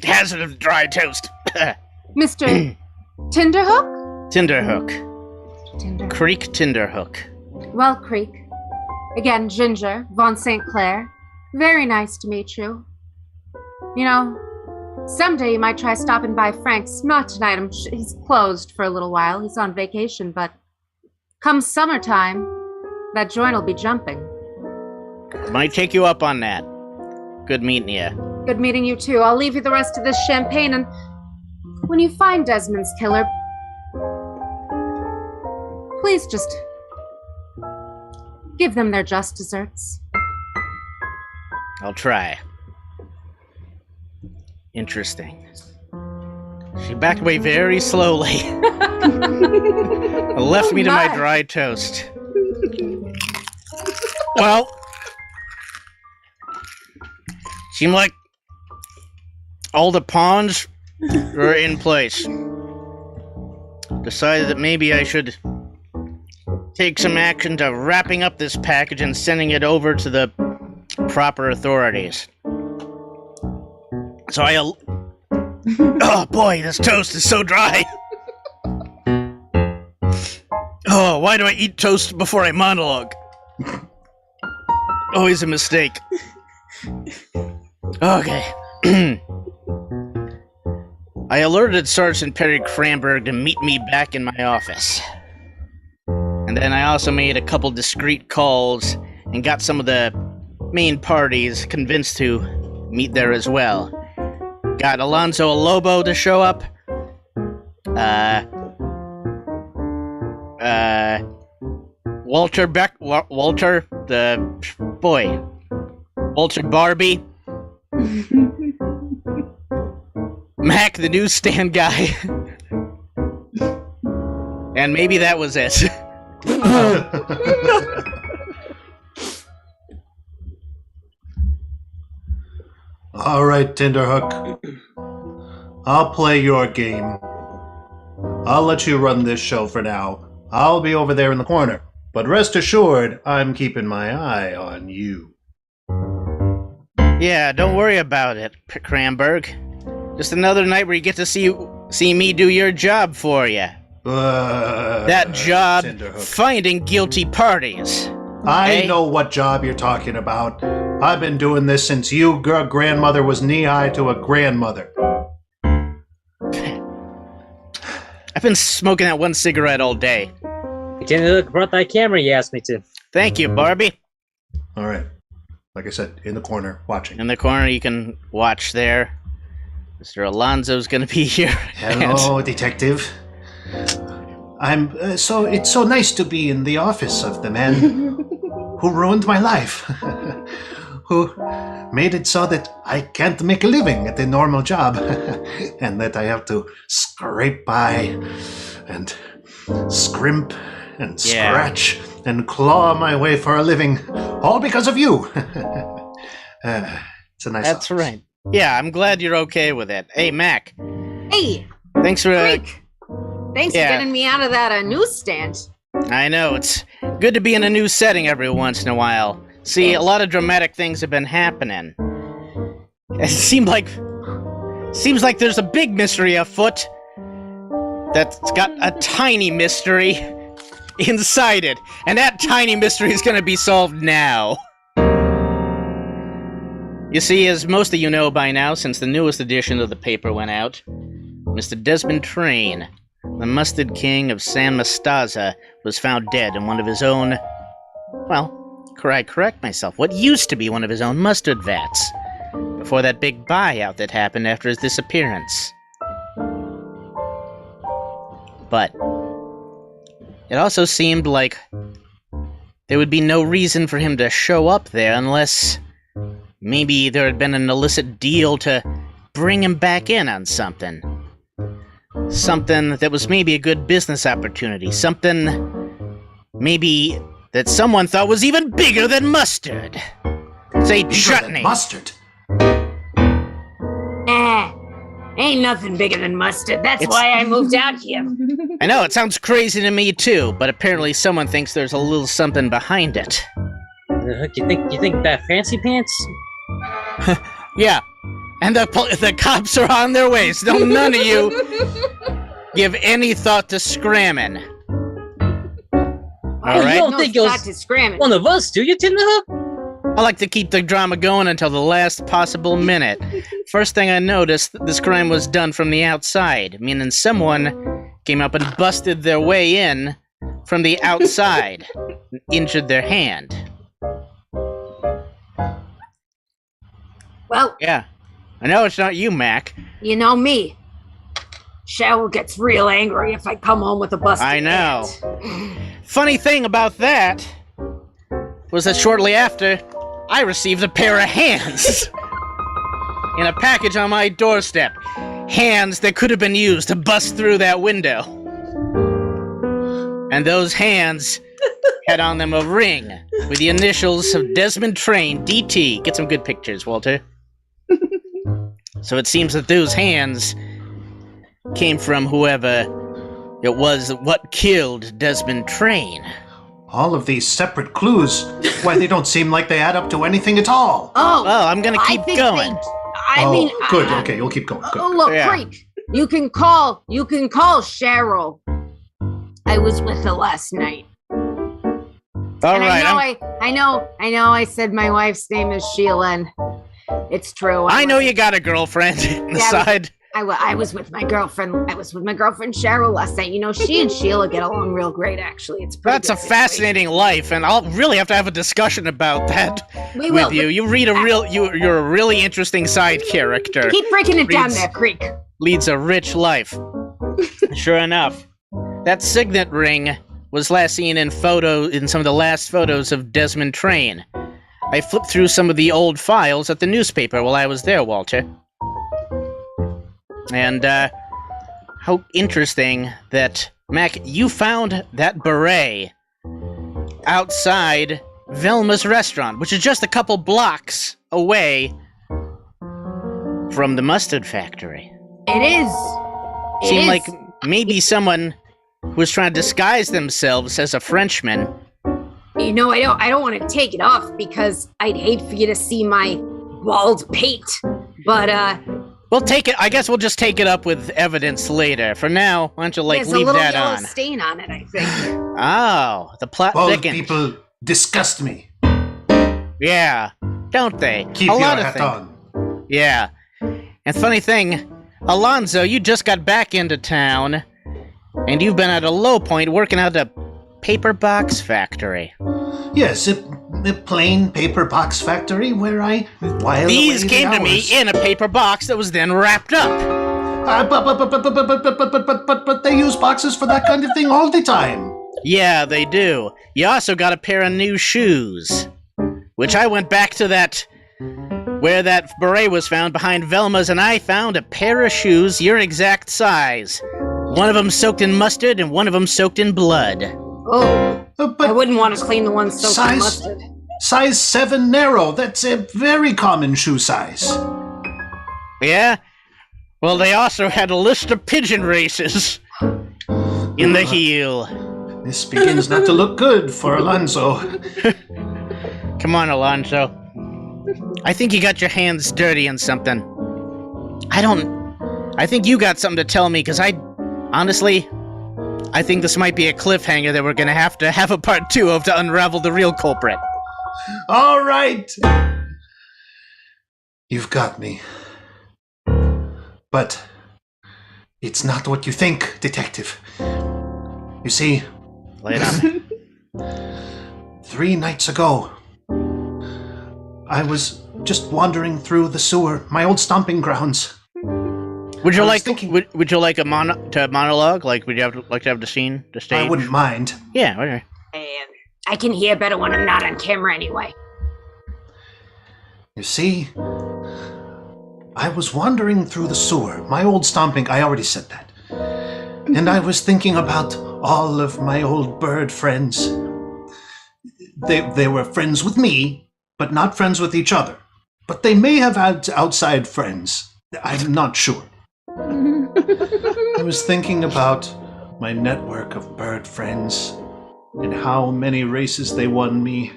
Hazard of dry toast. Mr. Tinderhook? Tinderhook. Tinderhook. Creek Tinderhook. Well, Creek. Again, Ginger, Von St. Clair. Very nice to meet you. You know, someday you might try stopping by Frank's. Not tonight. He's closed for a little while. He's on vacation, but come summertime, that joint will be jumping. Might take you up on that. Good meeting you. Good meeting you too. I'll leave you the rest of this champagne, and when you find Desmond's killer, please just give them their just desserts. I'll try. Interesting. She backed away very slowly. Left me to my dry toast. Well, seemed like all the pawns were in place. Decided that maybe I should take some action to wrapping up this package and sending it over to the proper authorities. So oh boy, this toast is so dry. Oh, why do I eat toast before I monologue? Always a mistake. Okay. I alerted Sergeant Perry Cranberg to meet me back in my office. And then I also made a couple discreet calls and got some of the main parties convinced to meet there as well. Got Alonzo Lobo to show up. Walter Barbie. Mac, the newsstand guy. And maybe that was it. All right, Tinderhook. I'll play your game. I'll let you run this show for now. I'll be over there in the corner. But rest assured, I'm keeping my eye on you. Yeah, don't worry about it, Cranberg. Just another night where you get to see me do your job for you. That job, finding guilty parties. I know what job you're talking about. I've been doing this since your grandmother was knee-high to a grandmother. I've been smoking that one cigarette all day. Tinderhook brought that camera you asked me to. Thank you, Barbie. All right. Like I said, in the corner, watching. In the corner, you can watch there. Mr. Alonzo's gonna be here. Hello, detective. It's so nice to be in the office of the man who ruined my life, who made it so that I can't make a living at a normal job, and that I have to scrape by and scrimp and scratch and claw my way for a living, all because of you. It's a nice That's office. right. Yeah, I'm glad you're okay with it. Hey, Mac. Hey, Thanks for... Creek. Thanks for getting me out of that newsstand. I know, it's good to be in a new setting every once in a while. See, a lot of dramatic things have been happening. It seems like there's a big mystery afoot that's got a tiny mystery inside it. And that tiny mystery is going to be solved now. You see, as most of you know by now, since the newest edition of the paper went out, Mr. Desmond Train, the Mustard King of San Mostaza, was found dead in one of his own, well, I correct myself, what used to be one of his own mustard vats, before that big buyout that happened after his disappearance. But it also seemed like there would be no reason for him to show up there unless maybe there had been an illicit deal to bring him back in on something. Something that was maybe a good business opportunity. Something maybe that someone thought was even bigger than mustard. Say chutney. Mustard? Ain't nothing bigger than mustard. That's why I moved out here. I know, it sounds crazy to me too, but apparently someone thinks there's a little something behind it. You think that fancy pants? Yeah. And the cops are on their way, so none of you give any thought to scramming. All You right? don't No think it was thought to scramming. one of us, do you, Tinderhook? I like to keep the drama going until the last possible minute. First thing I noticed, this crime was done from the outside, meaning someone came up and busted their way in from the outside and injured their hand. Well, Yeah. I know it's not you, Mac. you know me. Cheryl gets real angry if I come home with a busted I know. hand. Funny thing about that was that shortly after, I received a pair of hands in a package on my doorstep. Hands that could have been used to bust through that window. And those hands had on them a ring with the initials of Desmond Train, DT. Get some good pictures, Walter. So it seems that those hands came from whoever it was what killed Desmond Train. All of these separate clues, why they don't seem like they add up to anything at all. Oh, Well, I'm gonna I keep think going. Good. Okay, you'll keep going. Good. Oh, look, Yeah. Creek. You can call Cheryl. I was with her last night. All And right, I know I said my wife's name is Sheila, and it's true. I know you got a girlfriend on the Yeah, side. I was with my girlfriend. I was with my girlfriend Cheryl last night. You know, she and Sheila get along real great, actually. It's pretty That's a good situation. fascinating life, and I'll really have to have a discussion about that We will. with you. You read you're a really interesting side character. Keep breaking it down Reads- there, Creek. Leads a rich life. Sure enough, that signet ring was last seen in some of the last photos of Desmond Train. I flipped through some of the old files at the newspaper while I was there, Walter. And how interesting that, Mac, you found that beret outside Velma's restaurant, which is just a couple blocks away from the mustard factory. It is. It Seemed is. like maybe someone was trying to disguise themselves as a Frenchman. You know, I don't want to take it off because I'd hate for you to see my bald pate. But We'll take it. I guess we'll just take it up with evidence later. For now, why don't you there's a leave little that yellow on? stain on it, I think. Oh, the plot Bald thickens. people disgust me. Yeah, don't they? Keep a your lot of hat things. on. Yeah. And funny thing, Alonzo, you just got back into town, and you've been at a low point working at a paper box factory. Yes, a plain paper box factory where I while These away came the to me hours. in a paper box that was then wrapped up. But they use boxes for that kind of thing all the time. Yeah, they do. You also got a pair of new shoes, which I went back to where that beret was found behind Velma's, and I found a pair of shoes your exact size. One of them soaked in mustard and one of them soaked in blood. Oh, I But wouldn't want to clean the one soaked in Size- mustard. size 7 narrow, that's a very common shoe size. Yeah? Well, they also had a list of pigeon races in the heel. This begins not to look good for Alonso. Come on, Alonso. I think you got your hands dirty in something. I think you got something to tell me, because honestly, I think this might be a cliffhanger that we're gonna have to have a part 2 of to unravel the real culprit. All right. You've got me. But it's not what you think, Detective. You see, Lay it on me. 3 nights ago, I was just wandering through the sewer, my old stomping grounds. Would you I was like thinking- would you like a monologue? Like, would you like to have the scene, the stage? I wouldn't mind. Yeah, whatever. And I can hear better when I'm not on camera anyway. You see, I was wandering through the sewer, my old stomping, I already said that. And I was thinking about all of my old bird friends. They were friends with me, but not friends with each other. But they may have had outside friends. I'm not sure. I was thinking about my network of bird friends and how many races they won me.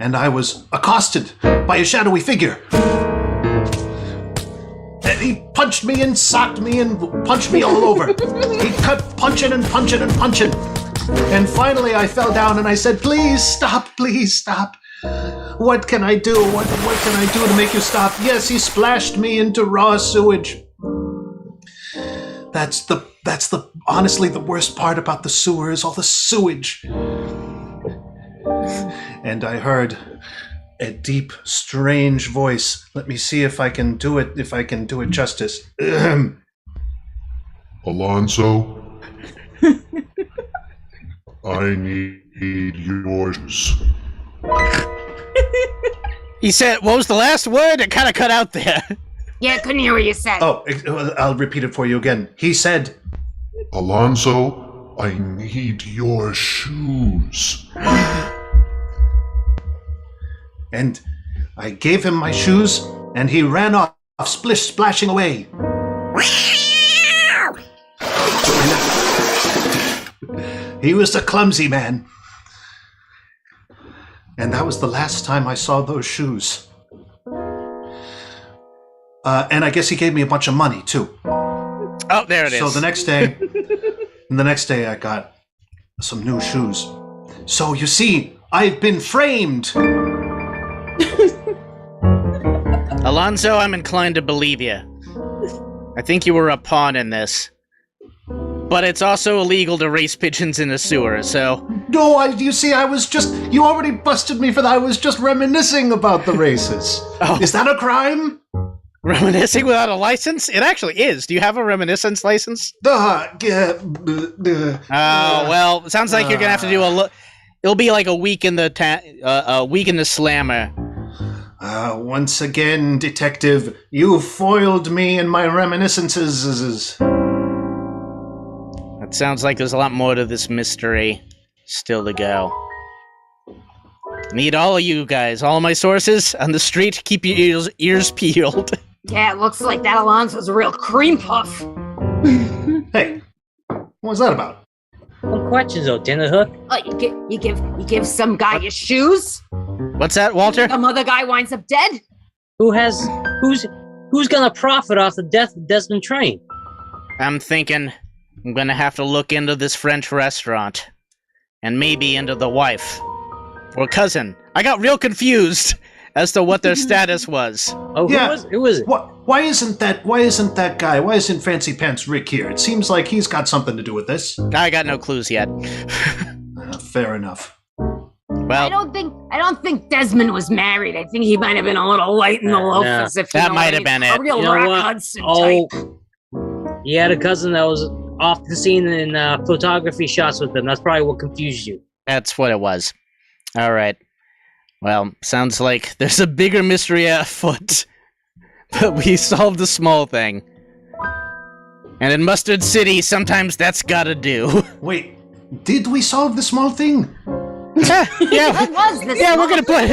and I was accosted by a shadowy figure. And he punched me and socked me and punched me all over. He kept punching and punching and punching. And finally I fell down and I said, please stop, please stop. What can I do? What can I do to make you stop? Yes, he splashed me into raw sewage. That's honestly the worst part about the sewer is all the sewage. And I heard a deep, strange voice. Let me see if I can do it justice. Alonso, I need yours. He said, what was the last word? It kind of cut out there. Yeah, I couldn't hear what you said. Oh, I'll repeat it for you again. He said, Alonso, I need your shoes. And I gave him my shoes, and he ran off, splashing away. He was a clumsy man. And that was the last time I saw those shoes. And I guess he gave me a bunch of money, too. Oh, there it is. So the next day I got some new shoes. So you see, I've been framed. Alonso, I'm inclined to believe you. I think you were a pawn in this. But it's also illegal to race pigeons in the sewer, so... No, you already busted me for that. I was just reminiscing about the races. Oh. Is that a crime? Reminiscing without a license? It actually is. Do you have a reminiscence license? Well, it sounds like you're gonna have to do it'll be like a week in the slammer. Once again, detective, you foiled me in my reminiscences. It sounds like there's a lot more to this mystery still to go. Need all of you guys, all my sources on the street. Keep your ears peeled. Yeah, it looks like that Alonso's a real cream puff. Hey, what was that about? One question though, Tenderhook. Oh, you give some guy your shoes? What's that, Walter? Some other guy winds up dead? Who's gonna profit off the death of Desmond Train? I'm thinking I'm gonna have to look into this French restaurant. And maybe into the wife. Or cousin. I got real confused as to what their status was. Oh, who was it? Why isn't Fancy Pants Rick here? It seems like he's got something to do with this. I got no clues yet. Fair enough. Well, I don't think Desmond was married. I think he might have been a little light in the loafers. If that might have been it. A real Rock Hudson type. He had a cousin that was off the scene in photography shots with him. That's probably what confused you. That's what it was. All right. Well, sounds like there's a bigger mystery afoot. But we solved the small thing. And in Mustard City, sometimes that's gotta do. Wait, did we solve the small thing? Yeah, What was this?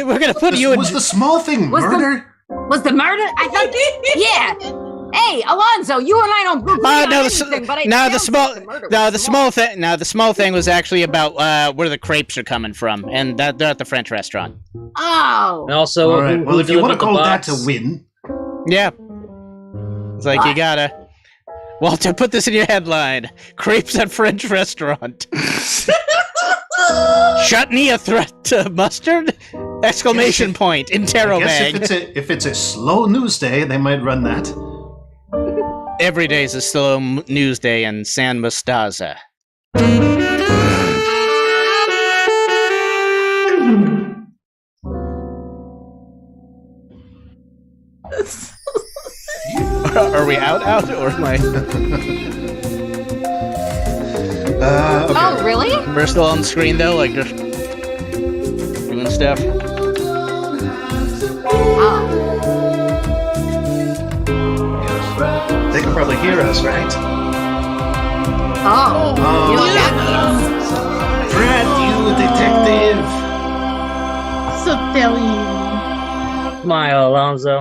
we're gonna put you in. Was the small thing murder? Was the murder? I thought. Yeah. Hey, Alonso, you and I don't agree on anything, but the small thing was actually about where the crepes are coming from, and they're at the French restaurant. Oh. And also, all right. Well, if you want to call that to win, yeah, it's like you gotta. Walter, put this in your headline: crepes at French restaurant. Chutney a threat to mustard? Exclamation point! Interrobang. If it's a slow news day, they might run that. Every day's a slow news day in San Mostaza. Are we out, or am I? Okay. Oh, really? We're still on the screen though, like just doing stuff. Oh. They can probably hear us, right? Oh. You know what that means? Brad, you detective. So tell you. Smile, Alonso.